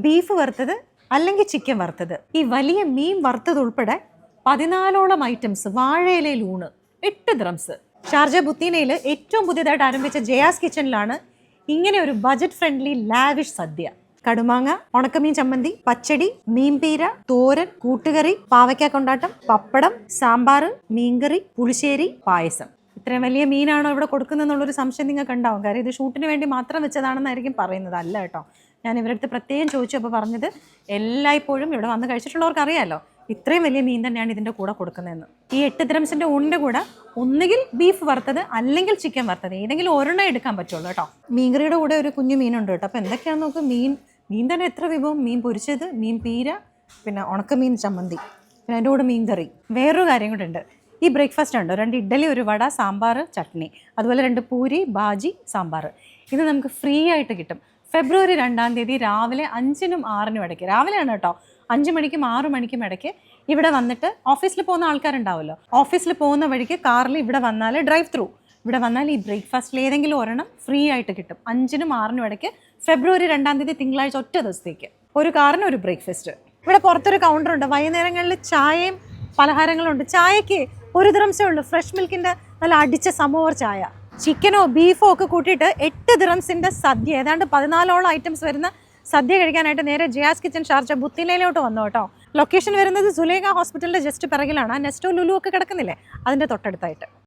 Beef വറുത്തത് അല്ലെങ്കിൽ chicken വറുത്തത്. ഈ വലിയ മീൻ വറുത്തത് ഉൾപ്പെടെ 14ഓളം ഐറ്റംസ്. വാഴയിലയിൽ ഊണ് 8 ദിറംസ്. ഷാർജ ബുത്തീനയിൽ ഏറ്റവും പുതിയതായിട്ട് ആരംഭിച്ച ജയാസ് കിച്ചണിലാണ് ഇങ്ങനെ ഒരു ബജറ്റ് ഫ്രണ്ട്ലി ലാവിഷ് സദ്യ. കടുമാങ്ങ, ഉണക്കമീൻ ചമ്മന്തി, പച്ചടി, മീൻപീര, തോരൻ, കൂട്ടുകറി, പാവയ്ക്ക കൊണ്ടാട്ടം, പപ്പടം, സാമ്പാർ, മീൻകറി, പുളിശ്ശേരി, പായസം. ഇത്രയും വലിയ മീനാണോ ഇവിടെ കൊടുക്കുന്നതെന്നുള്ളൊരു സംശയം നിങ്ങൾക്ക് ഉണ്ടാവും. കാര്യം ഇത് ഷൂട്ടിന് വേണ്ടി മാത്രം വെച്ചതാണെന്നായിരിക്കും പറയുന്നത്. അല്ല കേട്ടോ, ഞാൻ ഇവരടുത്ത് പ്രത്യേകം ചോദിച്ചപ്പോൾ പറഞ്ഞത് എല്ലായ്പ്പോഴും ഇവിടെ വന്ന് കഴിച്ചിട്ടുള്ളവർക്ക് അറിയാമല്ലോ, ഇത്രയും വലിയ മീൻ തന്നെയാണ് ഇതിൻ്റെ കൂടെ കൊടുക്കുന്നതെന്ന്. ഈ 8 ദിറംസിൻ്റെ ഊണിൻ്റെ കൂടെ ഒന്നുകിൽ ബീഫ് വറുത്തത് അല്ലെങ്കിൽ ചിക്കൻ വറുത്തത്, ഏതെങ്കിലും ഒരെണ്ണം എടുക്കാൻ പറ്റുള്ളൂ കേട്ടോ. മീൻകറിയുടെ കൂടെ ഒരു കുഞ്ഞു മീനുണ്ട് കേട്ടോ. അപ്പോൾ എന്തൊക്കെയാണെന്ന് നോക്ക്. മീൻ തന്നെ എത്ര വിഭവം. മീൻ പൊരിച്ചത്, മീൻ പീര, പിന്നെ ഉണക്കമീൻ ചമ്മന്തി, പിന്നെ അതിൻ്റെ കൂടെ മീൻകറി. വേറൊരു കാര്യം കൂടെ ഉണ്ട്. ഈ ബ്രേക്ക്ഫാസ്റ്റ് ഉണ്ടോ, 2 ഇഡ്ഡലി, ഒരു വട, സാമ്പാർ, ചട്നി, അതുപോലെ 2 പൂരി, ബാജി, സാമ്പാർ. ഇത് നമുക്ക് ഫ്രീ ആയിട്ട് കിട്ടും. ഫെബ്രുവരി 2-ാം തീയതി രാവിലെ 5-നും 6-നും ഇടയ്ക്ക്, രാവിലെയാണ് കേട്ടോ, 5 മണിക്കും 6 മണിക്കും ഇടയ്ക്ക് ഇവിടെ വന്നിട്ട്, ഓഫീസിൽ പോകുന്ന ആൾക്കാരുണ്ടാവുമല്ലോ, ഓഫീസിൽ പോകുന്ന വഴിക്ക് കാറിൽ ഇവിടെ വന്നാൽ, ഡ്രൈവ് ത്രൂ ഇവിടെ വന്നാൽ ഈ ബ്രേക്ക്ഫാസ്റ്റിൽ ഏതെങ്കിലും ഒരെണ്ണം ഫ്രീ ആയിട്ട് കിട്ടും. 5-നും 6-നും ഇടയ്ക്ക് ഫെബ്രുവരി 2-ാം തീയതി തിങ്കളാഴ്ച ഒറ്റ ദിവസത്തേക്ക് ഒരു കാറിന് ഒരു ബ്രേക്ക്ഫാസ്റ്റ്. ഇവിടെ പുറത്തൊരു കൗണ്ടറുണ്ട്. വൈകുന്നേരങ്ങളിൽ ചായയും പലഹാരങ്ങളുണ്ട്. ചായക്ക് 1 ദിറംസേ ഉള്ളൂ. ഫ്രഷ് മിൽക്കിൻ്റെ നല്ല അടിച്ച സമോവർ ചായ. ചിക്കനോ ബീഫോ ഒക്കെ കൂട്ടിയിട്ട് 8 ദിറംസിൻ്റെ സദ്യ, ഏതാണ്ട് 14ഓളം ഐറ്റംസ് വരുന്ന സദ്യ കഴിക്കാനായിട്ട് നേരെ ജയാസ് കിച്ചൺ ഷാർജ ബുത്തീനയിലോട്ട് വന്നു കേട്ടോ. ലൊക്കേഷൻ വരുന്നത് സുലേഖ ഹോസ്പിറ്റലിൻ്റെ ജസ്റ്റ് പിറകിലാണ്. നെസ്റ്റോ ലുലു ഒക്കെ കിടക്കുന്നില്ലേ, അതിൻ്റെ തൊട്ടടുത്തായിട്ട്.